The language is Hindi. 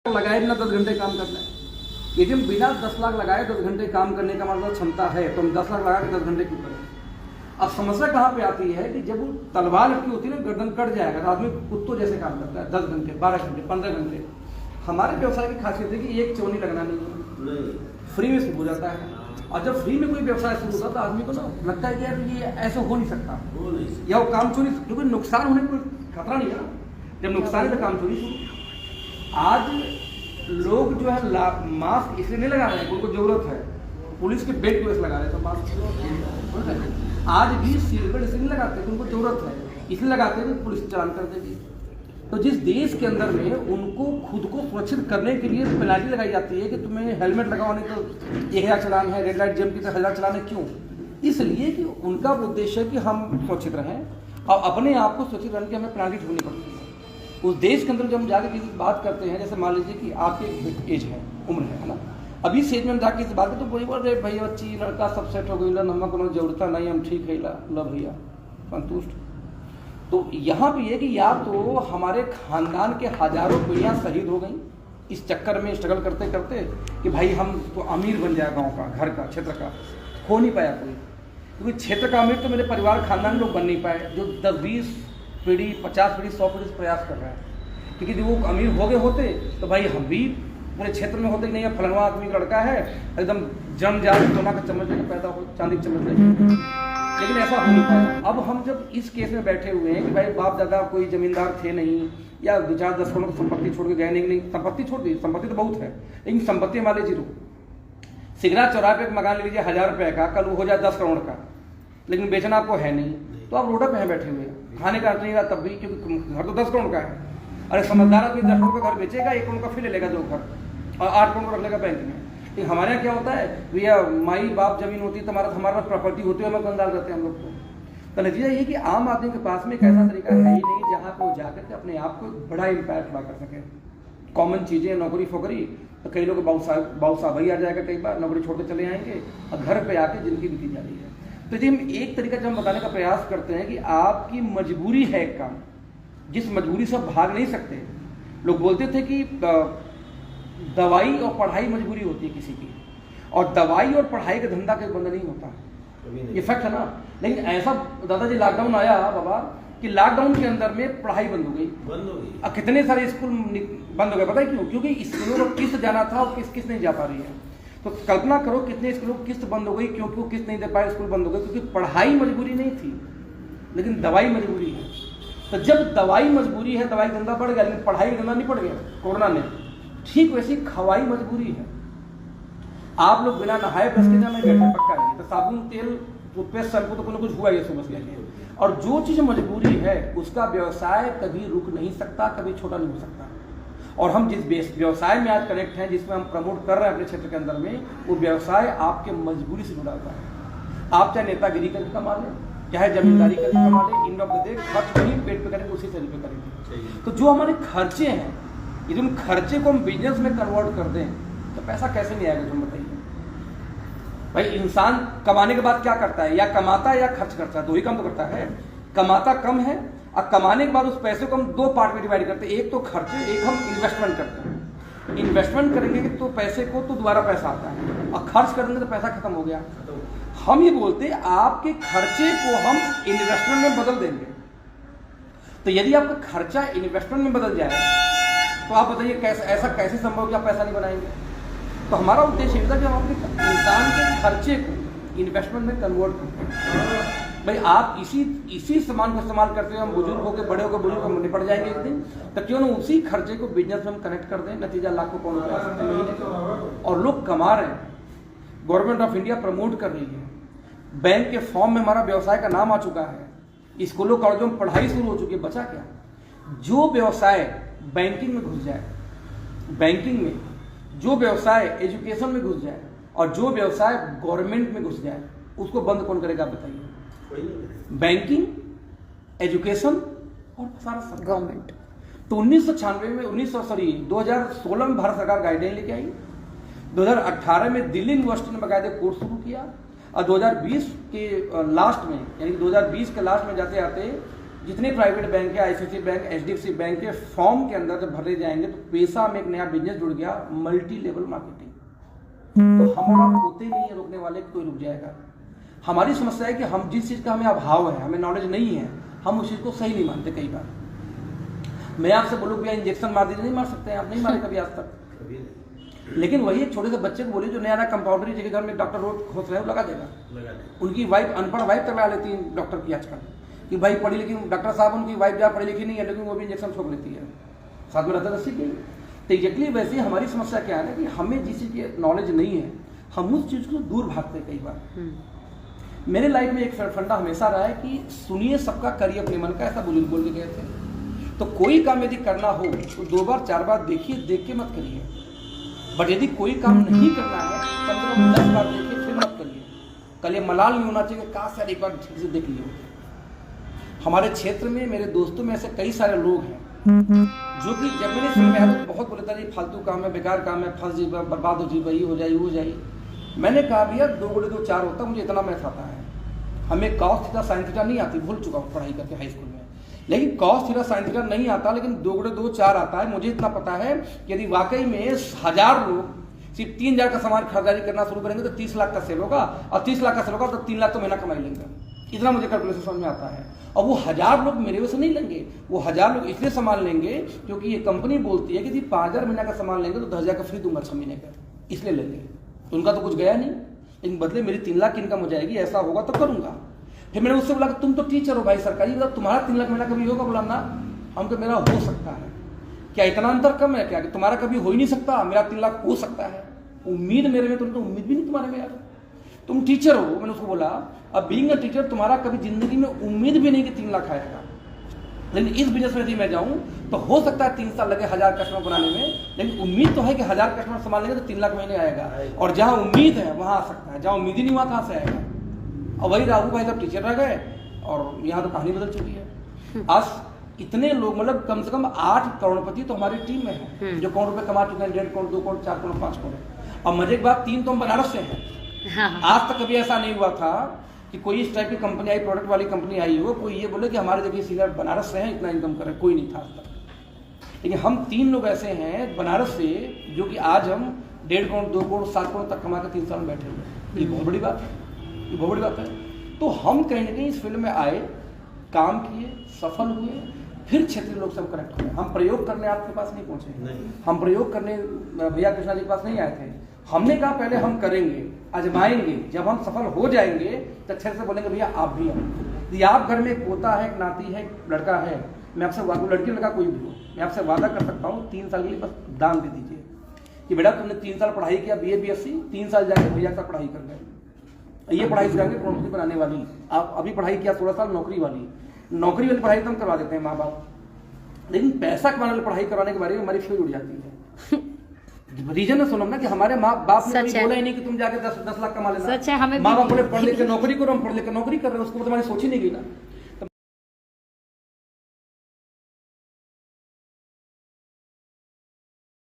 लगाए बिना 10 घंटे काम करना है। यदि हम बिना 10 लाख लगाए 10 घंटे काम करने का हमारे पास क्षमता है तो हम 10 लाख लगा के 10 घंटे क्यों करें। अब समस्या कहाँ पे आती है कि जब वो तलवार लटकी होती है ना, गर्दन कट जाएगा तो आदमी कुत्तों जैसे काम करता है 10 घंटे 12 घंटे 15 घंटे। हमारे व्यवसाय की खासियत है कि एक चोनी लगना नहीं है, फ्री में शुरू हो जाता है। और जब फ्री में कोई व्यवसाय शुरू होता है तो आदमी को ना लगता है कि यार ये ऐसा हो नहीं सकता, या वो काम चोरी, क्योंकि नुकसान होने का कोई खतरा नहीं है ना। जब नुकसान है तो काम चोरी शुरू। आज लोग जो है मास्क इसलिए नहीं लगा रहे हैं, उनको जरूरत है, पुलिस के बेल्ट की वजह से लगा रहे हैं तो मास्क। आज भी सीट बेल्ट इसलिए नहीं लगाते हैं, उनको जरूरत है, इसलिए लगाते हैं कि पुलिस चालान कर देगी। तो जिस देश के अंदर में उनको खुद को सुरक्षित करने के लिए पेनाल्टी लगाई जाती है कि तुम्हें हेलमेट लगाओ नहीं तो 1000 चालान है, रेड लाइट जम की तो 1000 चालान है। क्यों? इसलिए कि उनका उद्देश्य है कि हम सुरक्षित रहें और अपने आप को सुरक्षित रहने की हमें पेनाल्टी ढूंढनी पड़ती है। उस देश के अंदर जब हम जाकर किसी बात करते हैं, जैसे मान लीजिए कि आपकी एज है, उम्र है ना, अभी इस एज में हम जाकर किसी बात करते तो बोल रहे भैया बच्ची लड़का सब सेट हो गई, हमें कोनो जरूरत नहीं, हम ठीक है ला भैया संतुष्ट। तो यहाँ पे ये कि या तो हमारे खानदान के हजारों पीढ़ियाँ शहीद हो गई इस चक्कर में स्ट्रगल करते करते कि भाई हम तो अमीर बन जाए, गाँव का, घर का, क्षेत्र का, हो नहीं पाया कोई, क्योंकि क्षेत्र का अमीर तो मेरे परिवार खानदान लोग बन नहीं पाए, जो 10-20 पीढ़ी 50 पीढ़ी 100 पीढ़ी प्रयास कर रहे हैं। क्योंकि जब वो अमीर हो गए होते तो भाई हम भी पूरे क्षेत्र में होते कि नहीं, फलनवा आदमी का लड़का है, एकदम जम जाए सोना का चम्मच लेकर पैदा हो, चांदी का चम्मच लेकर, लेकिन ऐसा हो नहीं पाया। अब हम जब इस केस में बैठे हुए हैं कि भाई बाप दादा कोई जमींदार थे नहीं, या 2-4-10 करोड़ की संपत्ति छोड़ के गए नहीं, संपत्ति छोड़ दी, संपत्ति तो बहुत है लेकिन संपत्ति हमारे जीरो। सिगरा चौराहे पे एक मकान ले लीजिए 1000 रुपये का, कल वो हो जाए 10 करोड़ का, लेकिन बेचना आपको है नहीं, तो आप रोड पे हैं बैठे हुए, खाने का नहीं रहा तब भी, क्योंकि घर तो 10 करोड़ का है। अरे समझदार आदमी 10 करोड़ का घर बेचेगा, 1 करोड़ का फिर ले लेगा 2 घर और 8 करोड़ का रख लेगा बैंक में। लेकिन हमारे यहाँ क्या होता है, भैया माई बाप जमीन होती है तो हमारे पास प्रॉपर्टी होती है, हमें कंगाल करते हैं हम लोग को। तो नतीजा ये कि आम आदमी के पास में एक ऐसा तरीका है ही नहीं जहाँ पे वो जाकर के अपने आप को बड़ा इम्पैक्ट खड़ा कर सके। कॉमन चीज़ें, नौकरी फोकरी, तो कई लोग बाबू साहब ही आ जाएगा, कई बार नौकरी छोड़ के चले आएंगे और घर पर आके जिंदगी बीती जा रही है। तो जी हम एक तरीका जब हम बताने का प्रयास करते हैं कि आपकी मजबूरी है एक काम, जिस मजबूरी से आप भाग नहीं सकते। लोग बोलते थे कि दवाई और पढ़ाई मजबूरी होती है किसी की, और दवाई और पढ़ाई का धंधा कोई बंद नहीं होता, ये फैक्ट है ना। लेकिन ऐसा दादाजी लॉकडाउन आया बाबा कि लॉकडाउन के अंदर में पढ़ाई बंद हो गई। अब कितने सारे स्कूल बंद हो गए, पता है क्यों? क्योंकि स्कूलों को किस्त जाना था और किस नहीं जा पा रही है। तो कल्पना करो कितने स्कूलों की किस्त बंद हो गई, क्योंकि वो किस्त नहीं दे पाए, स्कूल बंद हो गए, क्योंकि पढ़ाई मजबूरी नहीं थी लेकिन दवाई मजबूरी है। तो जब दवाई मजबूरी है, दवाई धंधा बढ़ गया लेकिन पढ़ाई धंधा नहीं पड़ गया कोरोना ने, ठीक वैसी खवाई मजबूरी है। आप लोग बिना नहाए ब्रश के जाने बैठे पक्का है, तो साबुन तेल टूथपेस्ट शैम्पू तो कुछ हुआ है सुबह से लेके। और जो चीज़ मजबूरी है उसका व्यवसाय कभी रुक नहीं सकता, कभी छोटा नहीं हो सकता। और हम जिस व्यवसाय में आज कनेक्ट हैं, जिसमें हम प्रमोट कर रहे हैं अपने क्षेत्र के अंदर में, वो व्यवसाय आपके मजबूरी से जुड़ा हुआ है। आप चाहे नेतागिरी करके कमा लें, चाहे जमींदारी करके कमा लें, इन लोग देख खर्च वही पेट पे करेंगे, उसी से पे करेंगे। तो जो हमारे खर्चे हैं, यदि उन खर्चे को हम बिजनेस में कन्वर्ट कर दें तो पैसा कैसे नहीं आएगा, तुम बताइए। भाई इंसान कमाने के बाद क्या करता है, या कमाता है या खर्च करता है, दो ही काम तो करता है। कमाता कम है और कमाने के बाद उस पैसे को हम 2 पार्ट में डिवाइड करते हैं, एक तो खर्चे, एक हम इन्वेस्टमेंट करते हैं। इन्वेस्टमेंट करेंगे तो पैसे को तो दोबारा पैसा आता है, और खर्च करेंगे तो पैसा खत्म हो गया। हम ये बोलते हैं आपके खर्चे को हम इन्वेस्टमेंट में बदल देंगे। तो यदि आपका खर्चा इन्वेस्टमेंट में बदल जाए तो आप बताइए ऐसा कैसे संभव कि आप पैसा नहीं बनाएंगे। तो हमारा उद्देश्य ये था कि हम अपने इंसान के खर्चे को इन्वेस्टमेंट में कन्वर्ट करते। भाई आप इसी सामान को इस्तेमाल करते हुए हम बुजुर्ग होकर, बड़े होकर बुजुर्ग हम निपट जाएंगे एक दिन, तो क्यों ना उसी खर्चे को बिजनेस में हम कनेक्ट कर दें, नतीजा लाखों करोड़ रुपये महीने, और लोग कमा रहे हैं। गवर्नमेंट ऑफ इंडिया प्रमोट कर रही है, बैंक के फॉर्म में हमारा व्यवसाय का नाम आ चुका है, स्कूलों कॉलेजों में पढ़ाई शुरू हो चुकी है। बचा क्या? जो व्यवसाय बैंकिंग में घुस जाए, बैंकिंग में जो व्यवसाय एजुकेशन में घुस जाए, और जो व्यवसाय गवर्नमेंट में घुस जाए, उसको बंद कौन करेगा बताइए? बैंकिंग, एजुकेशन और सारा सब गवर्नमेंट। तो 2016 में भारत सरकार गाइडलाइन लेके आई, 2018 में दिल्ली यूनिवर्सिटी ने बाकायदे कोर्स शुरू किया, और 2020 के लास्ट में, यानी 2020 के लास्ट में जाते जाते जितने प्राइवेट बैंक है, आईसीआईसीआई बैंक, एचडीएफसी बैंक के फॉर्म के अंदर जब भरे जाएंगे तो पैसा में एक नया बिजनेस जुड़ गया, मल्टी लेवल मार्केटिंग। तो हम और आप होते नहीं है रोकने वाले, कोई रुक जाएगा। हमारी समस्या है कि हम जिस चीज़ का हमें अभाव है, हमें नॉलेज नहीं है, हम उस चीज़ को सही नहीं मानते। कई बार मैं आपसे बोलूँ भैया इंजेक्शन मार दीजिए, नहीं मार सकते हैं आप, नहीं मारे कभी आज तक। लेकिन वही एक छोटे से बच्चे को बोले जो नया नया कंपाउंडर जगह घर में डॉक्टर रोज खोज रहे हैं, लगा देगा। उनकी वाइफ अनपढ़ वाइफ तक लगा लेती है डॉक्टर की आजकल, कि भाई पढ़ी लिखी डॉक्टर साहब, उनकी वाइफ जहाँ पढ़ी लिखी नहीं है लेकिन वो भी इंजेक्शन ठोक लेती है, साथ में रहता है सीख गई। तो एग्जैक्टली वैसे ही हमारी समस्या क्या है ना कि हमें जिस चीज़ की नॉलेज नहीं है हम उस चीज़ को दूर भागते हैं। कई बार मेरे लाइफ में एक फंडा हमेशा रहा है कि सुनिए सबका, करिए अपने मन का, ऐसा बुजुर्ग बोल के गए थे। तो कोई काम यदि करना हो तो 2 बार 4 बार देखिए, देख के मत करिए। बट यदि कोई काम नहीं करना है 15-10 बार देखिए, फिर मत करिए। कल ये मलाल नहीं होना चाहिए, काश यार एक बार ठीक से देख लियो। हमारे क्षेत्र में मेरे दोस्तों में ऐसे कई सारे लोग हैं जो कि जब मैंने फिल्म में आया तो बहुत बोले था ये फालतू काम है, बेकार काम है, फंस जी, बर्बाद हो जी, वही हो जाए, वो जाए। मैंने कहा भैया 2 गुणे 2 4 होता, मुझे इतना मैथ आता है। हमें कॉस थीटा साइन थीटा नहीं आती, भूल चुका हूँ पढ़ाई करके हाई स्कूल में, लेकिन कॉस थीटा साइन थीटा नहीं आता, लेकिन 2 गुणे 2 4 आता है। मुझे इतना पता है कि यदि वाकई में 1000 लोग सिर्फ 3000 का सामान खरीदारी करना शुरू करेंगे तो 30 लाख का सेल होगा, और 30 लाख का सेल होगा तो 3 लाख तो महीना कमाई लेंगे। इतना मुझे कैलकुलेशन समझ में आता है। और वो 1000 लोग मेरे वजह से नहीं लेंगे, वो 1000 लोग इसलिए सामान लेंगे क्योंकि ये कंपनी बोलती है कि 5000 महीना का सामान लेंगे तो 10,000 का फ्री दूंगा 6 महीने का, इसलिए लेंगे। तो उनका तो कुछ गया नहीं, लेकिन बदले मेरी 3 लाख की इनकम हो जाएगी, ऐसा होगा तो करूंगा। फिर मैंने उससे बोला कि तुम तो टीचर हो भाई सरकारी, मतलब तुम्हारा 3 लाख महीना कभी होगा? बोला ना, हम तो मेरा हो सकता है। क्या इतना अंतर कम है क्या कि तुम्हारा कभी हो ही नहीं सकता, मेरा 3 लाख हो सकता है? उम्मीद मेरे में, तुम तो उम्मीद भी नहीं तुम्हारे में यार, तुम टीचर हो। मैंने उसको बोला अब बीइंग अ टीचर तुम्हारा कभी जिंदगी में उम्मीद भी नहीं कि 3 लाख आएगा, लेकिन इस बिजनेस में यदि मैं जाऊं तो हो सकता है 3 साल लगे 1000 कस्टमर बनाने में, लेकिन उम्मीद तो है कि 1000 कस्टमर संभाल लेंगे तो 3 लाख महीने आएगा। और जहां उम्मीद है वहां आ सकता है, जहां उम्मीद ही नहीं हुआ कहां से आएगा? और वही राहु भाई साहब टीचर रह गए और यहाँ तो कहानी बदल चुकी है। आज इतने लोग, मतलब कम से कम 8 करोड़पति तो हमारी टीम में है जो करोड़ रुपए कमा चुके हैं, 1.5 करोड़, 2 करोड़, 4 करोड़, 5 करोड़। और मजे की बात 3 तो हम बनारस से हैं। आज तक कभी ऐसा नहीं हुआ था कि कोई इस टाइप की कंपनी आई, प्रोडक्ट वाली कंपनी आई हो, कोई ये बोले कि हमारे देखिए सीनियर बनारस से हैं, इतना इनकम करे, कोई नहीं था आज तक। लेकिन हम 3 लोग ऐसे हैं बनारस से जो कि आज हम 1.5 करोड़, 2 करोड़, 7 करोड़ तक कमा के 3 साल में बैठे हुए। ये बहुत बड़ी बात है, ये बहुत बड़ी बात है। तो हम कहीं ना कहीं इस फील्ड में आए, काम किए, सफल हुए, फिर क्षेत्रीय लोग सब कनेक्ट हुए। हम प्रयोग करने आपके पास नहीं पहुंचे, हम प्रयोग करने भैया कृष्णा जी के पास नहीं आए थे। हमने कहा पहले हम करेंगे, आजमाएंगे, जब हम सफल हो जाएंगे तो अच्छे से बोलेंगे भैया आप भी आओ। यदि आप घर में एक पोता है, एक नाती है, एक लड़का है, मैं आपसे लड़की लड़का कोई भी हो, मैं आपसे वादा कर सकता हूँ 3 साल के लिए बस दान दे दीजिए कि बेटा तुमने 3 साल पढ़ाई किया, BA BSc, 3 साल जाके भैया का पढ़ाई कर गए, ये पढ़ाई सिखाएंगे करोड़पति बनाने वाली। आप अभी पढ़ाई किया 16 साल, नौकरी वाली पढ़ाई तो हम करवा देते हैं माँ बाप, लेकिन पैसा कमाने वाली पढ़ाई करवाने के बारे में हमारी फिर उड़ जाती है। रीजन है सुनो ना कि हमारे माँ बाप ने बोला ही नहीं कि तुम जाके 10 लाख कमा लेना। माँ बाप बोले पढ़ लिख के नौकरी करो, हम पढ़ लिख के नौकरी कर रहे हैं, उसको तुम्हारी सोच ही नहीं गई ना।